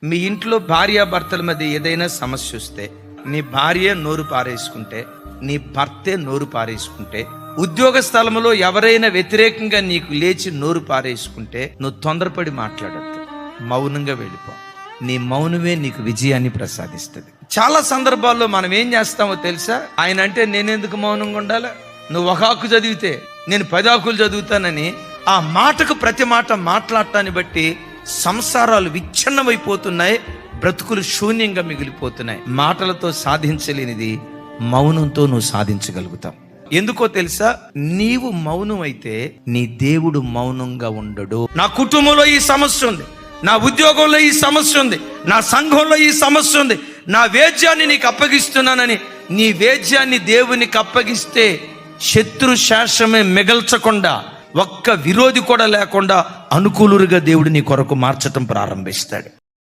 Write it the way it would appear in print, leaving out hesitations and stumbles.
మీ ఇంట్లో భార్యాభర్తల మధ్య ఏదైనా సమస్య వస్తే, నీ భార్య నోరు పారేసుకుంటే, నీ భర్తే నోరు పారేసుకుంటే, ఉద్యోగ స్థలంలో ఎవరైనా వ్యతిరేకంగా నీకు లేచి నోరు పారేసుకుంటే, నువ్వు తొందరపడి మాట్లాడద్దు, మౌనంగా వెళ్ళిపో. నీ మౌనమే నీకు విజయాన్ని ప్రసాదిస్తుంది. చాలా సందర్భాల్లో మనం ఏం చేస్తామో తెలుసా? ఆయన అంటే నేనెందుకు మౌనంగా ఉండాలి, నువ్వు ఒక ఆకు చదివితే నేను 10 ఆకులు చదువుతానని ఆ మాటకు ప్రతి మాట మాట్లాడటాన్ని బట్టి సంసారాలు విచ్ఛిన్నమైపోతున్నాయి, బ్రతుకులు శూన్యంగా మిగిలిపోతున్నాయి. మాటలతో సాధించలేనిది మౌనంతో నువ్వు సాధించగలుగుతావు. ఎందుకో తెలుసా? నీవు మౌనం అయితే నీ దేవుడు మౌనంగా ఉండడు. నా కుటుంబంలో ఈ సమస్య ఉంది, నా ఉద్యోగంలో ఈ సమస్య ఉంది, నా సంఘంలో ఈ సమస్య ఉంది, నా వేద్యాన్ని నీకు అప్పగిస్తున్నానని నీ వేద్యాన్ని దేవునికి అప్పగిస్తే శత్రు శాసమే మిగల్చకుండా, ఒక్క విరోధి కూడా లేకుండా అనుకూలుగా దేవుడు నీ కొరకు మార్చటం ప్రారంభిస్తాడు.